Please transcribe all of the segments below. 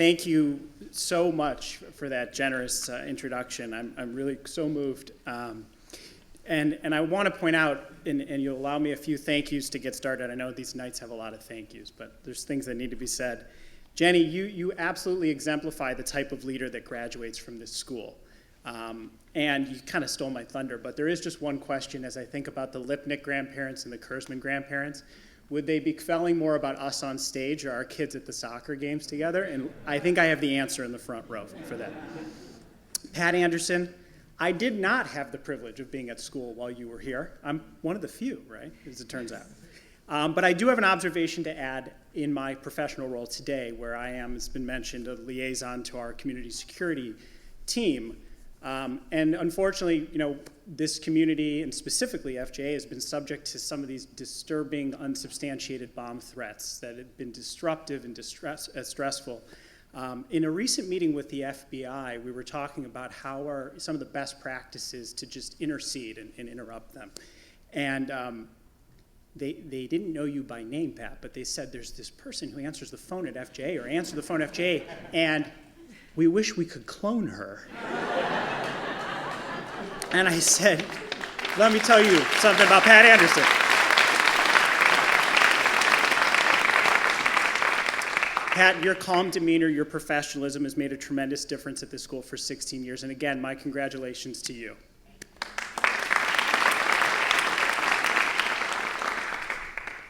Thank you so much for that generous introduction. I'm really so moved. And I want to point out, and you'll allow me a few thank yous to get started. I know these nights have a lot of thank yous, but there's things that need to be said. Jenny, you absolutely exemplify the type of leader that graduates from this school. And you kind of stole my thunder, but there is just one question as I think about the Lipnick grandparents and the Kurzmann grandparents. Would they be felling more about us on stage or our kids at the soccer games together? And I think I have the answer in the front row for that. Pat Anderson, I did not have the privilege of being at school while you were here. I'm one of the few, right, as it turns out. But I do have an observation to add in my professional role today, where I am, as has been mentioned, a liaison to our community security team. And unfortunately, this community, and specifically FJA, has been subject to some of these disturbing, unsubstantiated bomb threats that have been disruptive and stressful. In a recent meeting with the FBI, we were talking about how are some of the best practices to just intercede and interrupt them. And they didn't know you by name, Pat, but they said there's this person who answers the phone at FJA or answered the phone at FJA, and we wish we could clone her. And I said, let me tell you something about Pat Anderson. Pat, your calm demeanor, your professionalism has made a tremendous difference at this school for 16 years. And again, my congratulations to you.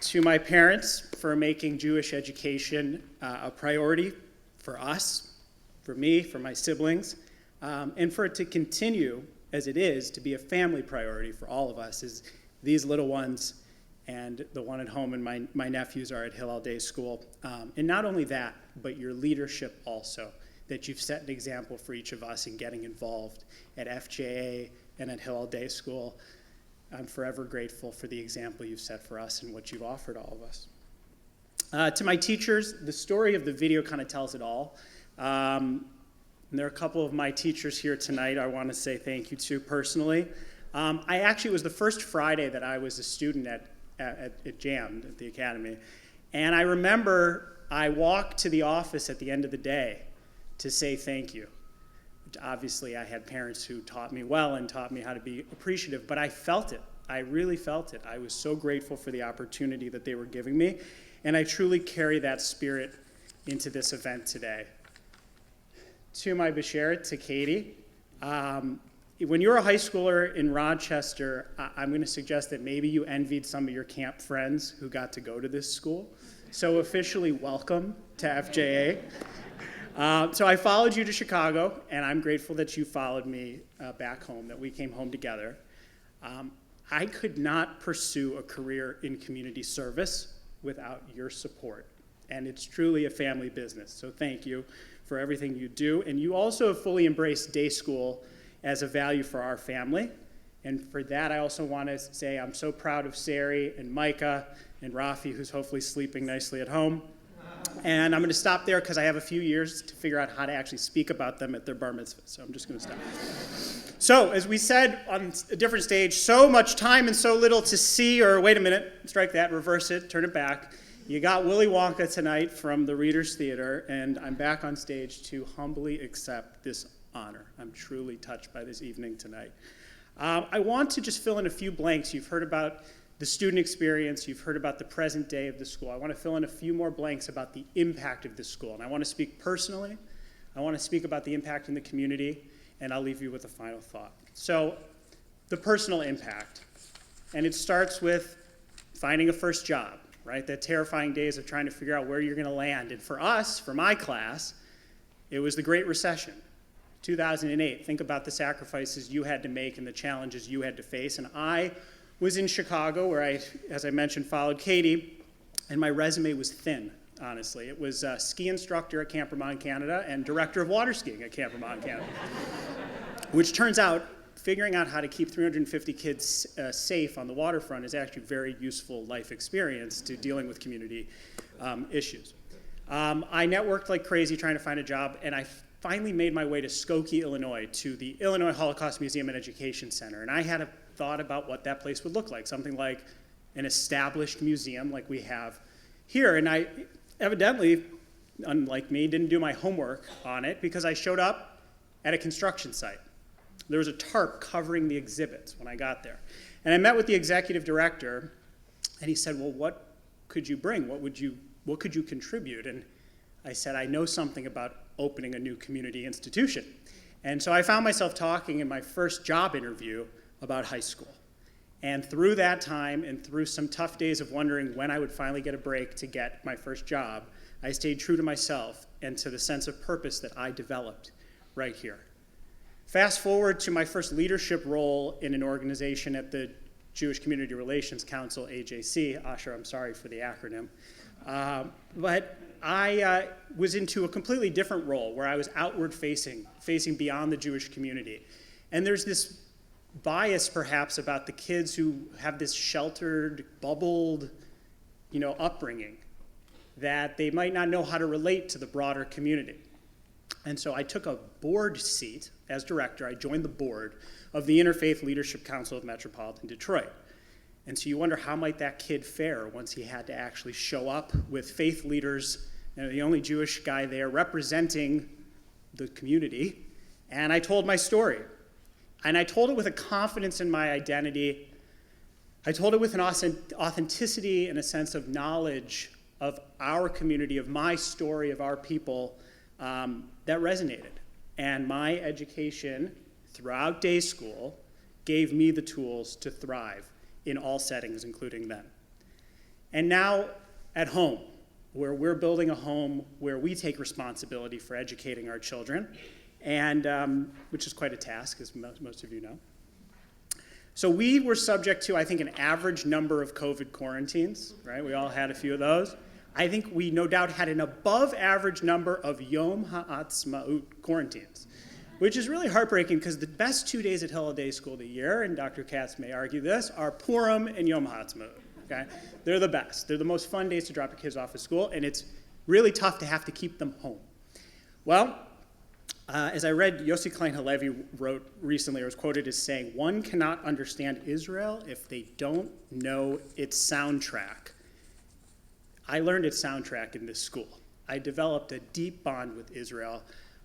To my parents for making Jewish education a priority for us, for me, for my siblings, and for it to continue as it is to be a family priority for all of us, as these little ones and the one at home and my nephews are at Hillel Day School. And not only that, but your leadership also, that you've set an example for each of us in getting involved at FJA and at Hillel Day School. I'm forever grateful for the example you've set for us and what you've offered all of us. To my teachers, the story of the video kind of tells it all. And there are a couple of my teachers here tonight I want to say thank you to personally. I actually, it was the first Friday that I was a student at JAM, at the Academy. And I remember I walked to the office at the end of the day to say thank you. Obviously, I had parents who taught me well and taught me how to be appreciative, but I felt it. I really felt it. I was so grateful for the opportunity that they were giving me, and I truly carry that spirit into this event today. To my Basheret, to Katie, when you're a high schooler in Rochester, I'm going to suggest that maybe you envied some of your camp friends who got to go to this school. So officially welcome to FJA. So I followed you to Chicago, and I'm grateful that you followed me back home, that we came home together. I could not pursue a career in community service without your support, and it's truly a family business. So thank you for everything you do. And you also have fully embraced day school as a value for our family. And for that, I also want to say I'm so proud of Sari and Micah and Rafi, who's hopefully sleeping nicely at home. And I'm going to stop there because I have a few years to figure out how to actually speak about them at their bar mitzvah. So I'm just going to stop. So as we said on a different stage, so much time and so little to see, or wait a minute, strike that, reverse it, turn it back. You got Willy Wonka tonight from the Reader's Theater, and I'm back on stage to humbly accept this honor. I'm truly touched by this evening tonight. I want to just fill in a few blanks. You've heard about the student experience. You've heard about the present day of the school. I want to fill in a few more blanks about the impact of this school. And I want to speak personally. I want to speak about the impact in the community, and I'll leave you with a final thought. So the personal impact. And it starts with finding a first job. Right? That terrifying days of trying to figure out where you're going to land. And for us, for my class, it was the Great Recession, 2008. Think about the sacrifices you had to make and the challenges you had to face. And I was in Chicago where I, as I mentioned, followed Katie, and my resume was thin, honestly. It was ski instructor at Camp Vermont, Canada, and director of water skiing at Camp Vermont, Canada. Which turns out, figuring out how to keep 350 kids safe on the waterfront is actually a very useful life experience to dealing with community issues. I networked like crazy trying to find a job, and I finally made my way to Skokie, Illinois, to the Illinois Holocaust Museum and Education Center. And I had a thought about what that place would look like, something like an established museum like we have here. And I evidently unlike me, didn't do my homework on it because I showed up at a construction site. There was a tarp covering the exhibits when I got there. And I met with the executive director, and he said, well, what could you bring? What could you contribute? And I said, I know something about opening a new community institution. And so I found myself talking in my first job interview about high school. And through that time and through some tough days of wondering when I would finally get a break to get my first job, I stayed true to myself and to the sense of purpose that I developed right here. Fast forward to my first leadership role in an organization at the Jewish Community Relations Council, AJC. Asher, I'm sorry for the acronym. But I was into a completely different role where I was outward facing beyond the Jewish community. And there's this bias perhaps about the kids who have this sheltered, bubbled, upbringing that they might not know how to relate to the broader community. And so I took a board seat as director. I joined the board of the Interfaith Leadership Council of Metropolitan Detroit. And so you wonder how might that kid fare once he had to actually show up with faith leaders, the only Jewish guy there representing the community. And I told my story. And I told it with a confidence in my identity. I told it with an authenticity and a sense of knowledge of our community, of my story, of our people, that resonated. And my education throughout day school gave me the tools to thrive in all settings, including them. And now at home, where we're building a home where we take responsibility for educating our children, and which is quite a task, as most of you know. So we were subject to, I think, an average number of COVID quarantines, right? We all had a few of those. I think we no doubt had an above average number of Yom Ha'atzmaut quarantines, which is really heartbreaking because the best 2 days at Hillel Day School of the year, and Dr. Katz may argue this, are Purim and Yom Ha'atzmaut, okay? They're the best. They're the most fun days to drop your kids off at school, and it's really tough to have to keep them home. Well, as I read, Yossi Klein Halevi wrote recently, or was quoted as saying, one cannot understand Israel if they don't know its soundtrack. I learned its soundtrack in this school. I developed a deep bond with Israel.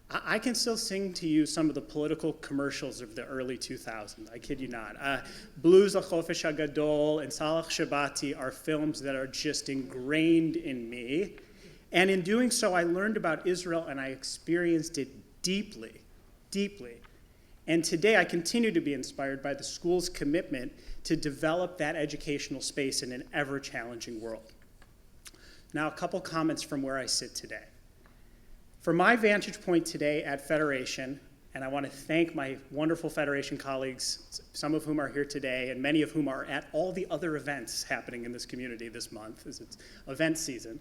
I can still sing to you some of the political commercials of the early 2000s. I kid you not. Blues LaChofesh HaGadol and Salach Shabbati are films that are just ingrained in me. And in doing so, I learned about Israel and I experienced it deeply, deeply. And today I continue to be inspired by the school's commitment to develop that educational space in an ever-challenging world. Now, a couple comments from where I sit today. From my vantage point today at Federation, and I want to thank my wonderful Federation colleagues, some of whom are here today, and many of whom are at all the other events happening in this community this month, as it's event season.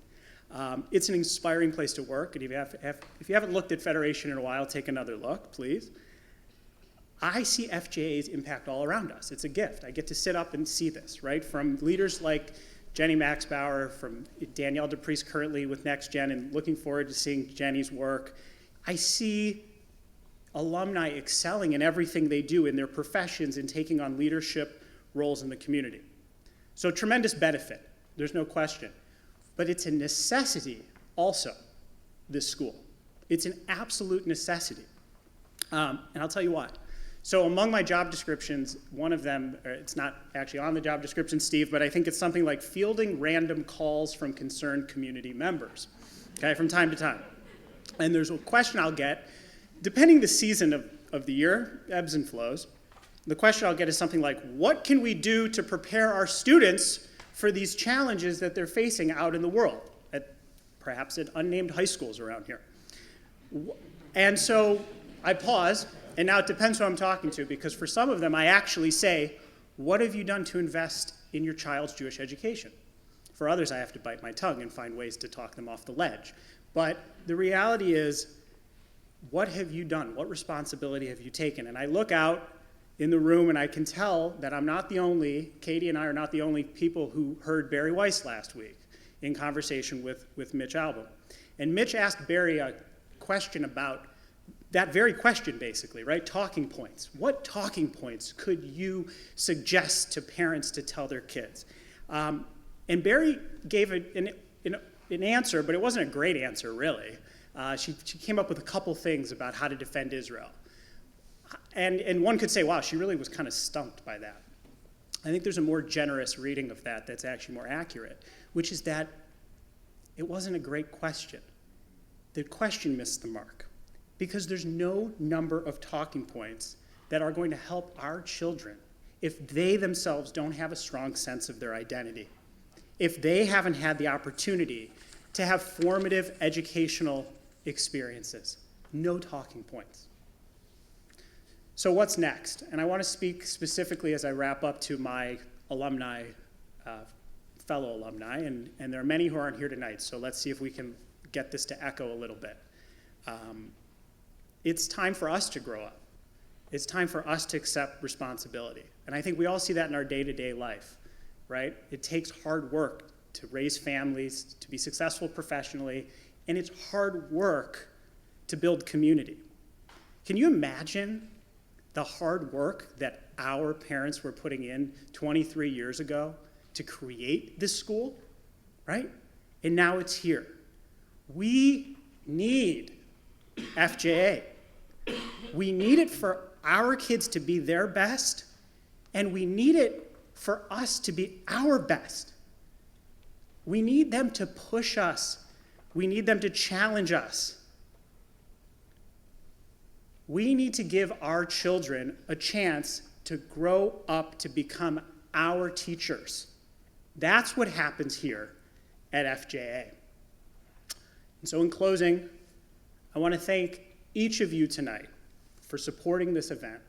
It's an inspiring place to work, and if you haven't looked at Federation in a while, take another look, please. I see FJA's impact all around us. It's a gift. I get to sit up and see this, right? From leaders like Jenny Maxbauer, from Danielle DePriest currently with NextGen, and looking forward to seeing Jenny's work. I see alumni excelling in everything they do in their professions and taking on leadership roles in the community. So tremendous benefit, there's no question. But it's a necessity also, this school. It's an absolute necessity. And I'll tell you why. So among my job descriptions, one of them, it's not actually on the job description, Steve, but I think it's something like fielding random calls from concerned community members, okay, from time to time. And there's a question I'll get, depending the season of the year, ebbs and flows, the question I'll get is something like, what can we do to prepare our students for these challenges that they're facing out in the world, perhaps at unnamed high schools around here? And so I pause. And now it depends who I'm talking to, because for some of them, I actually say, what have you done to invest in your child's Jewish education? For others, I have to bite my tongue and find ways to talk them off the ledge. But the reality is, what have you done? What responsibility have you taken? And I look out in the room and I can tell that I'm not the only, Katie and I are not the only people who heard Barry Weiss last week in conversation with Mitch Albom. And Mitch asked Barry a question about that very question, basically, right? Talking points. What talking points could you suggest to parents to tell their kids? And Barry gave in an answer, but it wasn't a great answer, really. She came up with a couple things about how to defend Israel. And one could say, wow, she really was kind of stumped by that. I think there's a more generous reading of that that's actually more accurate, which is that it wasn't a great question. The question missed the mark, because there's no number of talking points that are going to help our children if they themselves don't have a strong sense of their identity, if they haven't had the opportunity to have formative educational experiences. No talking points. So what's next? And I want to speak specifically as I wrap up to my alumni, fellow alumni, and there are many who aren't here tonight, so let's see if we can get this to echo a little bit. It's time for us to grow up. It's time for us to accept responsibility. And I think we all see that in our day-to-day life, right? It takes hard work to raise families, to be successful professionally, and it's hard work to build community. Can you imagine the hard work that our parents were putting in 23 years ago to create this school, right? And now it's here. We need FJA. We need it for our kids to be their best, and we need it for us to be our best. We need them to push us. We need them to challenge us. We need to give our children a chance to grow up to become our teachers. That's what happens here at FJA. And so in closing, I want to thank each of you tonight for supporting this event.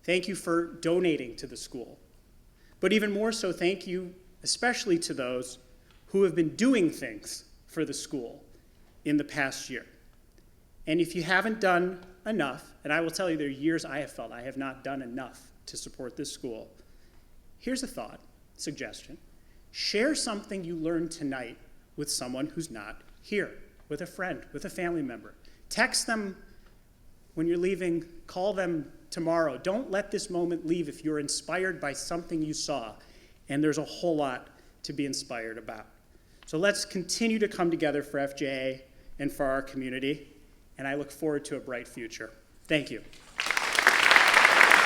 Thank you for donating to the school. But even more so, thank you especially to those who have been doing things for the school in the past year. And if you haven't done enough, and I will tell you there are years I have felt I have not done enough to support this school, here's a thought, suggestion. Share something you learned tonight with someone who's not here, with a friend, with a family member. Text them when you're leaving, call them tomorrow. Don't let this moment leave if you're inspired by something you saw, and there's a whole lot to be inspired about. So let's continue to come together for FJA and for our community, and I look forward to a bright future. Thank you.